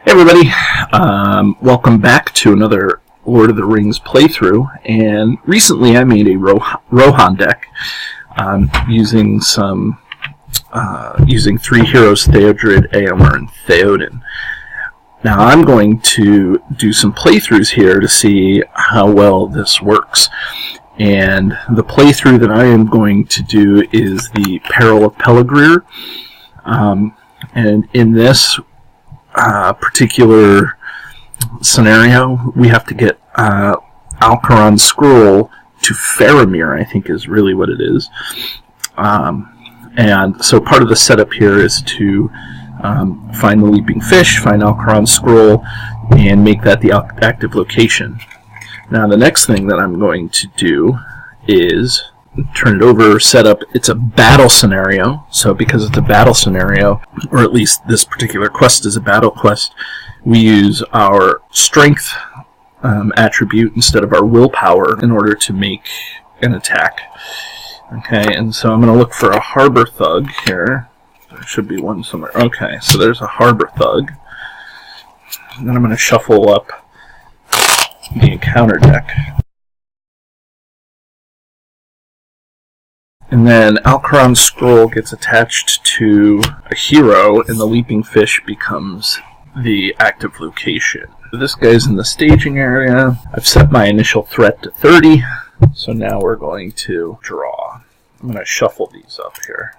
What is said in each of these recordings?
Hey everybody, welcome back to another Lord of the Rings playthrough, and recently I made a Rohan deck using three heroes, Theodred, Eomer, and Theoden. Now I'm going to do some playthroughs here to see how well this works, and the playthrough that I am going to do is the Peril of Pelargir, and in this particular scenario, we have to get Alcaron's scroll to Faramir, I think is really what it is. And so part of the setup here is to find the Leaping Fish, find Alcaron's scroll, and make that the active location. Now the next thing that I'm going to do is turn it over, set up. It's a battle scenario, so because it's a battle scenario, or at least this particular quest is a battle quest, we use our strength attribute instead of our willpower in order to make an attack. Okay, and so I'm going to look for a harbor thug here. There should be one somewhere. Okay, so there's a harbor thug. And then I'm going to shuffle up the encounter deck. And then Alcaron's scroll gets attached to a hero, and the Leaping Fish becomes the active location. This guy's in the staging area. I've set my initial threat to 30, so now we're going to draw. I'm going to shuffle these up here.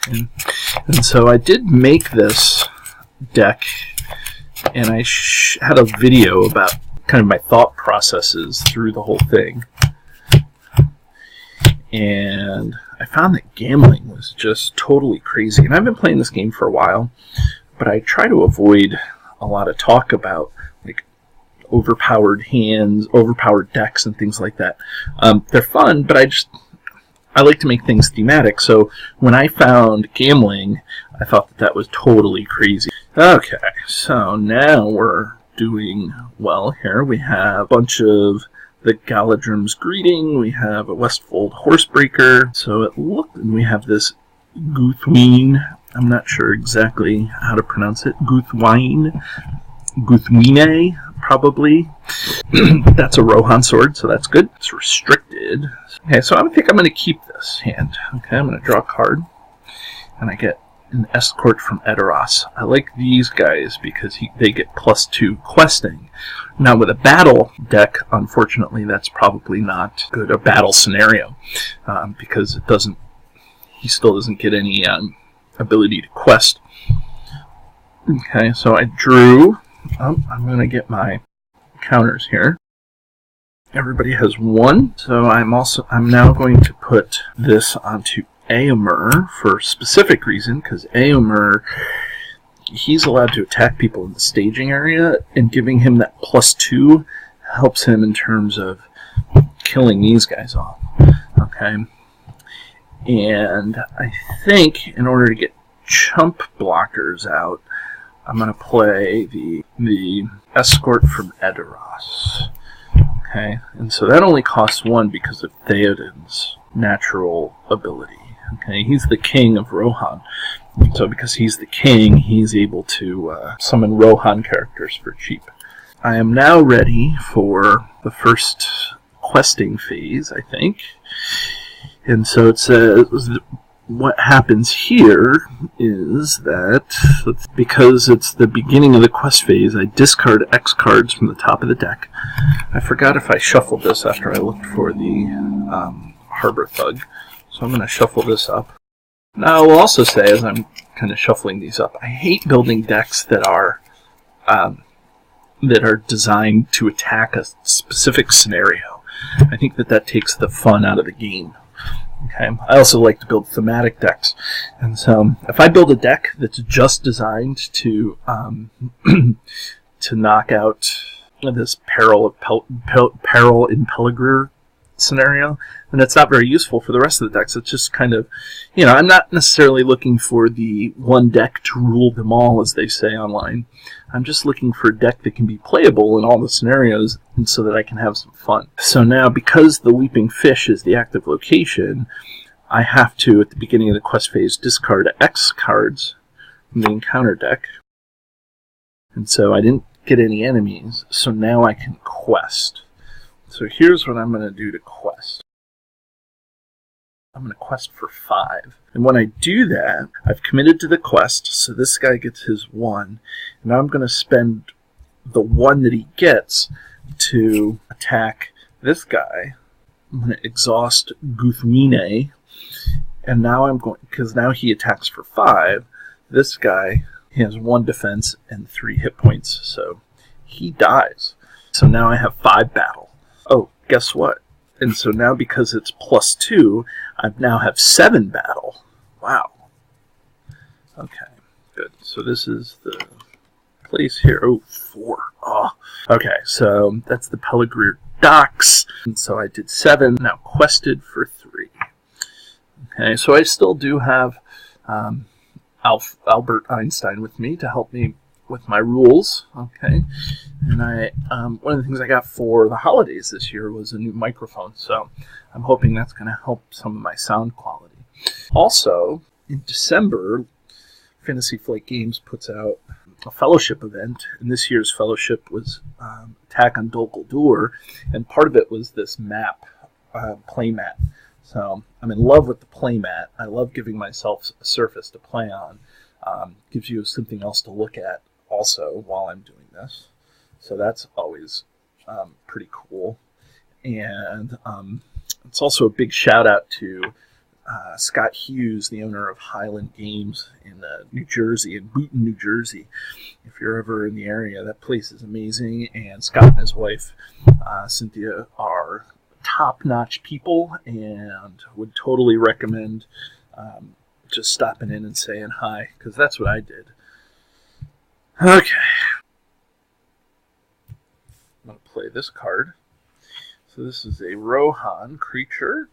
And so I did make this deck, and I had a video about kind of my thought processes through the whole thing. And I found that gambling was just totally crazy. And I've been playing this game for a while, but I try to avoid a lot of talk about like overpowered hands, overpowered decks, and things like that. They're fun, but I like to make things thematic. So when I found gambling, I thought that that was totally crazy. Okay, so now we're doing well here. We have a bunch of the Galadrim's Greeting, we have a Westfold Horsebreaker, so it looked, and we have this Guthwine, I'm not sure exactly how to pronounce it, Guthwine, probably. That's a Rohan sword, so that's good. It's restricted. Okay, so I think I'm going to keep this hand. Okay, I'm going to draw a card, and I get an escort from Edoras. I like these guys because they get +2 questing. Now with a battle deck, unfortunately, that's probably not good, a battle scenario, because he still doesn't get any ability to quest. Okay, so I drew. I'm going to get my counters here. Everybody has 1, so I'm now going to put this onto Eomer for a specific reason, because Eomer, he's allowed to attack people in the staging area, and giving him that +2 helps him in terms of killing these guys off. Okay, and I think in order to get chump blockers out, I'm going to play the escort from Edoras. Okay, and so that only costs 1 because of Theoden's natural ability. Okay, he's the king of Rohan. So because he's the king, he's able to summon Rohan characters for cheap. I am now ready for the first questing phase, I think. And so it says, what happens here is that, because it's the beginning of the quest phase, I discard X cards from the top of the deck. I forgot if I shuffled this after I looked for the Harbor Thug. So I'm going to shuffle this up. Now I will also say, as I'm kind of shuffling these up, I hate building decks that are designed to attack a specific scenario. I think that takes the fun out of the game. Okay. I also like to build thematic decks, and so if I build a deck that's just designed to to knock out this Peril in Pelargir scenario, then it's not very useful for the rest of the decks. It's just kind of, I'm not necessarily looking for the one deck to rule them all, as they say online. I'm just looking for a deck that can be playable in all the scenarios, and so that I can have some fun. So now, because the Leaping Fish is the active location, I have to, at the beginning of the quest phase, discard X cards from the encounter deck. And so I didn't get any enemies, so now I can quest. So here's what I'm going to do to quest. I'm going to quest for 5. And when I do that, I've committed to the quest, so this guy gets his 1. And now I'm going to spend the 1 that he gets to attack this guy. I'm going to exhaust Guthmine. And now I'm going, because now he attacks for 5. This guy, he has 1 defense and 3 hit points, so he dies. So now I have 5 battle. Oh, guess what? And so now because it's +2, I now have 7 battle. Wow. Okay, good. So this is the place here. Oh, 4. Oh. Okay, so that's the Pelargir docks. And so I did 7, now quested for 3. Okay, so I still do have Albert Einstein with me to help me with my rules. Okay, and one of the things I got for the holidays this year was a new microphone, so I'm hoping that's going to help some of my sound quality. Also, in December, Fantasy Flight Games puts out a fellowship event, and this year's fellowship was Attack on Dol Guldur, and part of it was this map, playmat. So I'm in love with the playmat. I love giving myself a surface to play on. Gives you something else to look at also while I'm doing this. So that's always pretty cool. And it's also a big shout out to Scott Hughes, the owner of Highland Games in New Jersey, in Boonton, New Jersey. If you're ever in the area, that place is amazing. And Scott and his wife, Cynthia, are top-notch people and would totally recommend just stopping in and saying hi, because that's what I did. Okay. I'm going to play this card. So this is a Rohan creature.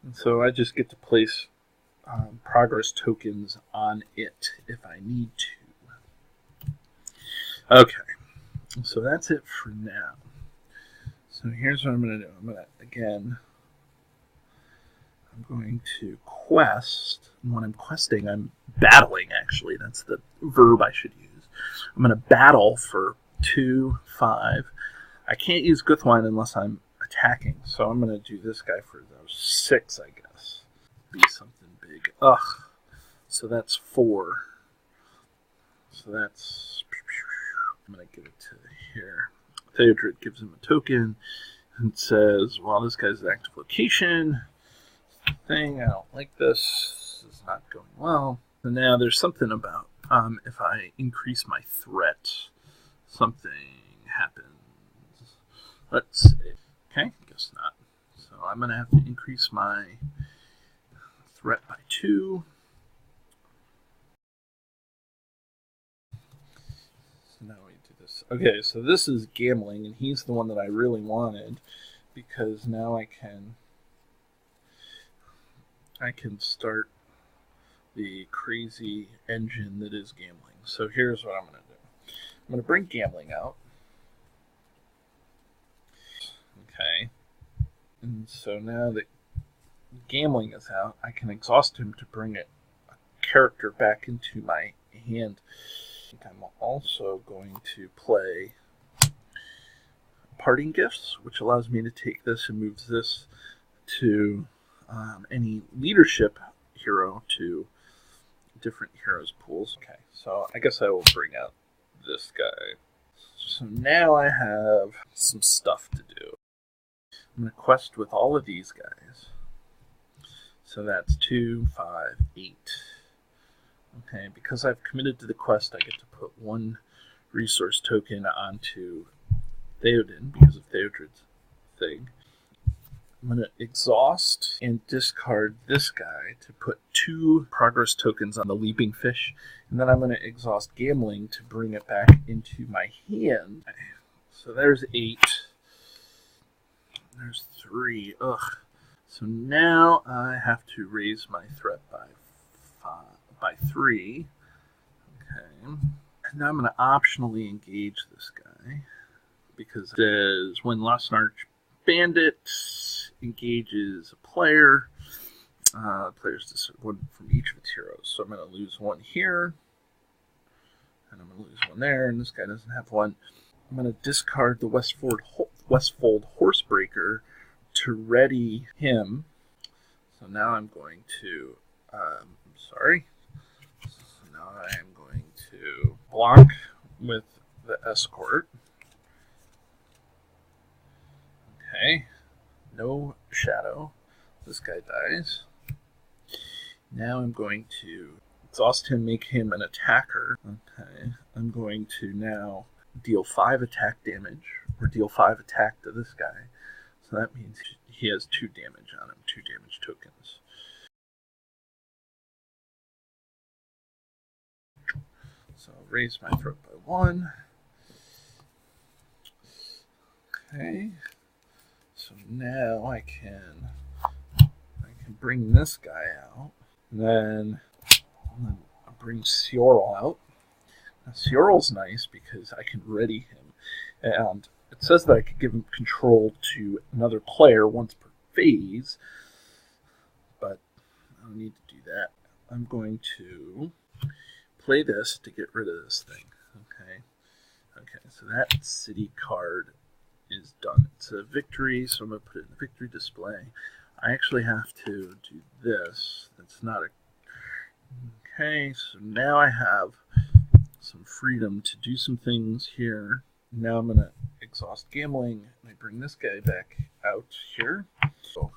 And so I just get to place progress tokens on it if I need to. Okay. So that's it for now. So here's what I'm going to do. I'm going to quest. And when I'm questing, I'm battling, actually. That's the verb I should use. I'm going to battle for 2, 5. I can't use Guthwine unless I'm attacking, so I'm going to do this guy for those 6, I guess. Be something big. Ugh. So that's 4. So that's... I'm going to give it to here. Theodred gives him a token and says, well, this guy's an active location. Thing, I don't like this. This is not going well. So now there's something about if I increase my threat, something happens. Let's see. Okay, guess not. So I'm going to have to increase my threat by 2. So now we do this. Okay, so this is gambling, and he's the one that I really wanted, because now I can start the crazy engine that is gambling. So here's what I'm going to do. I'm going to bring gambling out. Okay. And so now that gambling is out, I can exhaust him to bring a character back into my hand. I'm also going to play Parting Gifts, which allows me to take this and moves this to any leadership hero to different heroes pools. Okay, so I guess I will bring out this guy. So now I have some stuff to do. I'm going to quest with all of these guys. So that's 2, 5, 8. Okay, because I've committed to the quest, I get to put 1 resource token onto Theoden because of Theodred's thing. I'm going to exhaust and discard this guy to put 2 progress tokens on the leaping fish. And then I'm going to exhaust gambling to bring it back into my hand. So there's 8. There's 3. Ugh. So now I have to raise my threat by 3. Okay. Now I'm going to optionally engage this guy, because it says when Lost Arch Bandit engages a player, players decide 1 from each of its heroes. So I'm going to lose 1 here. one there, and this guy doesn't have one. I'm going to discard the Westfold Horsebreaker to ready him. So now I'm going to, So now I am going to block with the escort. Okay, no shadow. This guy dies. Now I'm going to exhaust him, make him an attacker. Okay, I'm going to now deal 5 attack damage, or deal 5 attack to this guy. So that means he has 2 damage on him, 2 damage tokens. So I'll raise my threat by 1. Okay. So now I can bring this guy out. And then I'll bring Seorl out. Now, Seorl's nice because I can ready him. And it says that I could give him control to another player once per phase. But I don't need to do that. I'm going to play this to get rid of this thing. Okay, so that city card is done. It's a victory, so I'm going to put it in the victory display. I actually have to do this. That's not a... Okay, so now I have some freedom to do some things here. Now I'm going to exhaust gambling, and I bring this guy back out here. So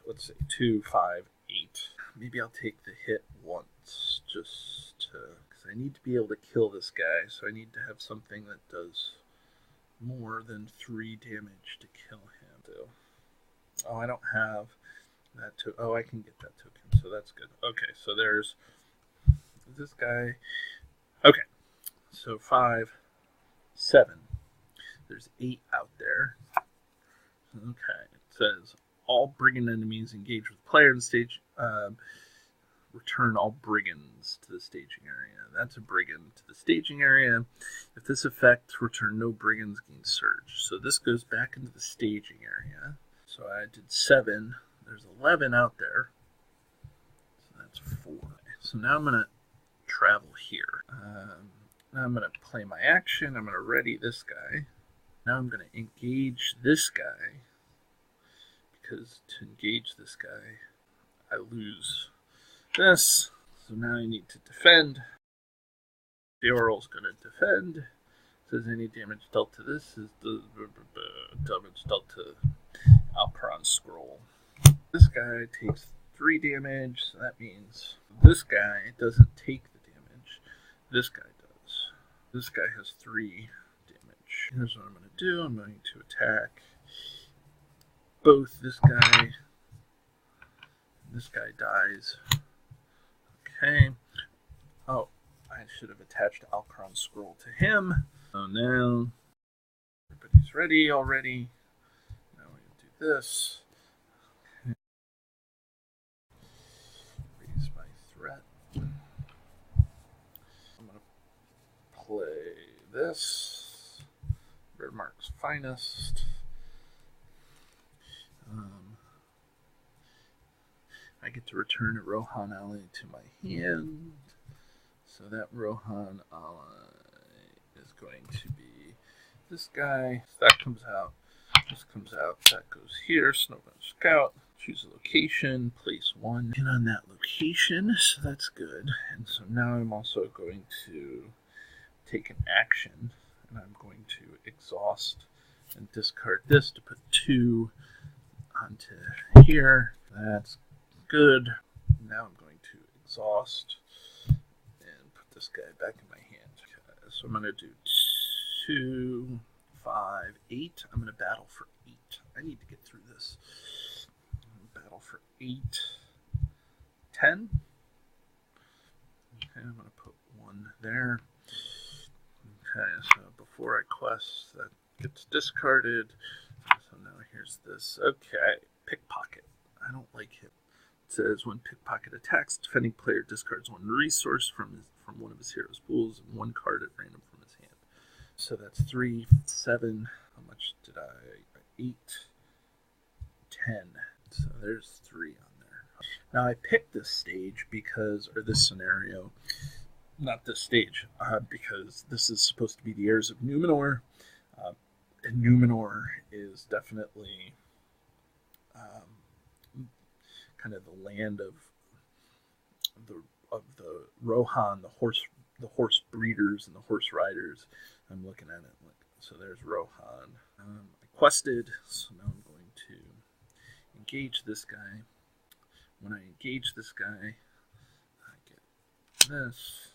let's say 2, 5, 8. Maybe I'll take the hit once, just to... because I need to be able to kill this guy, so I need to have something that does more than 3 damage to kill him. So, oh, I don't have that oh, I can get that token, so that's good. Okay, so there's this guy. Okay, so 5, 7. There's 8 out there. Okay, it says all brigand enemies engage with player in stage. Return all brigands to the staging area. That's a brigand to the staging area. If this effect, return no brigands, gain surge. So this goes back into the staging area. So I did 7. There's 11 out there. So that's 4. So now I'm going to travel here. Now I'm going to play my action. I'm going to ready this guy. Now I'm going to engage this guy. Because to engage this guy, I lose this. So now I need to defend. Theorl's going to defend. It says any damage dealt to this is the damage dealt to Alcaron Scroll. This guy takes 3 damage, so that means this guy doesn't take the damage. This guy does. This guy has 3 damage. Here's what I'm going to do. I'm going to attack both this guy and this guy dies. Okay. Oh, I should have attached Alcaron Scroll to him. So now everybody's ready already. Now we're going to do this. Raise my threat. I'm going to play this. Red Mark's Finest. I get to return a Rohan ally to my hand. So that Rohan ally is going to be this guy. So that comes out. This comes out. That goes here. Snowbound Scout. Choose a location. Place 1. Get on that location. So that's good. And so now I'm also going to take an action. And I'm going to exhaust and discard this to put 2 onto here. That's good. Now I'm going to exhaust and put this guy back in my hand. Okay, so I'm going to do 2, 5, 8. I'm going to battle for 8. I need to get through this. Battle for 8. 10. Okay, I'm going to put 1 there. Okay, so before I quest, that gets discarded. So now here's this. Okay, Pickpocket. I don't like him. It says when Pickpocket attacks, defending player discards 1 resource from one of his hero's pools and 1 card at random from his hand. So that's 3, 7. How much did I? 8, 10. So there's 3 on there. Now I picked this stage because, or this scenario, not this stage, because this is supposed to be the heirs of Numenor. And Numenor is definitely kind of the land of the Rohan, the horse breeders and the horse riders. I'm looking at it. Look, so there's Rohan. I quested, so now I'm going to engage this guy. When I engage this guy, I get this.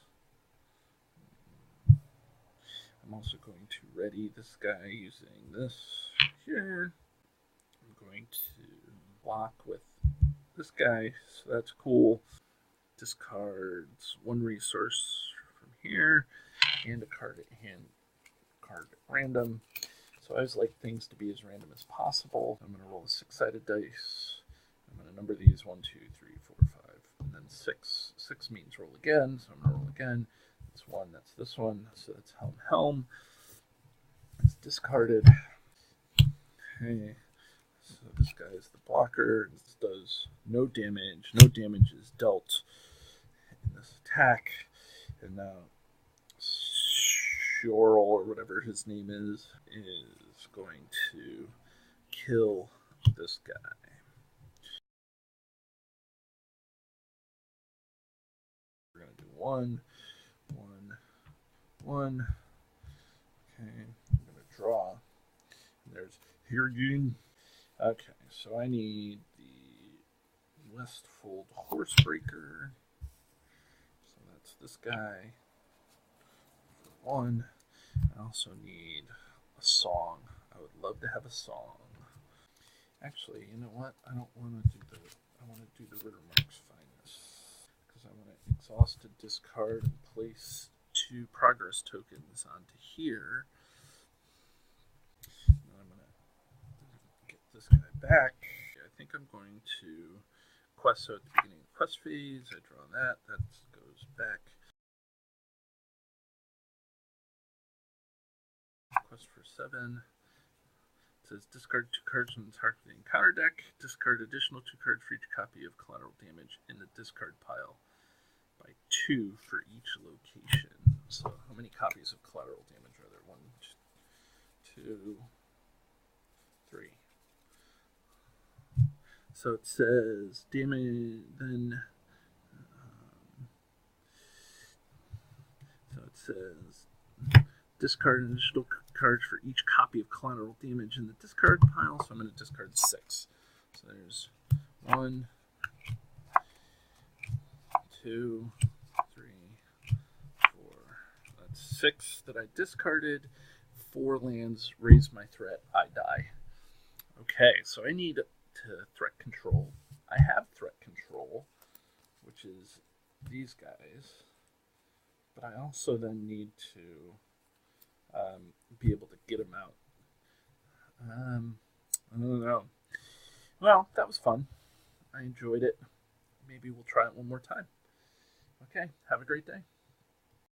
I'm also going to ready this guy using this here. I'm going to block with this guy, so that's cool. Discards one resource from here and a card at hand, card at random. So I always like things to be as random as possible. I'm going to roll a 6-sided dice. I'm going to number these 1, 2, 3, 4, 5, and then 6. 6 means roll again, so I'm going to roll again. That's 1, that's this one, so that's Helm. It's discarded. Okay, so this guy is the blocker. This does no damage. No damage is dealt in this attack. And now Shorel, or whatever his name is going to kill this guy. We're going to do 1, 1, 1. Okay, I'm going to draw. And there's Hirgin. Okay, so I need the Westfold Horsebreaker. So that's this guy. 1. I also need a song. I would love to have a song. Actually, you know what? I don't want to do I want to do the Rittermark's Finest. Because I want to exhaust a discard and place 2 progress tokens onto here. And I'm going to get this guy back. I think I'm going to quest. So at the beginning of the quest phase, I draw that. That goes back. Quest for 7. It says discard 2 cards from the targeting encounter deck. Discard additional 2 cards for each copy of collateral damage in the discard pile by 2 for each location. So how many copies of collateral damage are there? 1, 2, 3. So it says damage, then so it says discard an additional cards for each copy of collateral damage in the discard pile. So I'm going to discard 6. So there's 1, 2, 3, 4. That's 6 that I discarded. 4 lands, raise my threat, I die. Okay, so I need to threat control. I have threat control, which is these guys. But I also then need to be able to get them out. I don't know. Well, that was fun. I enjoyed it. Maybe we'll try it one more time. Okay, have a great day.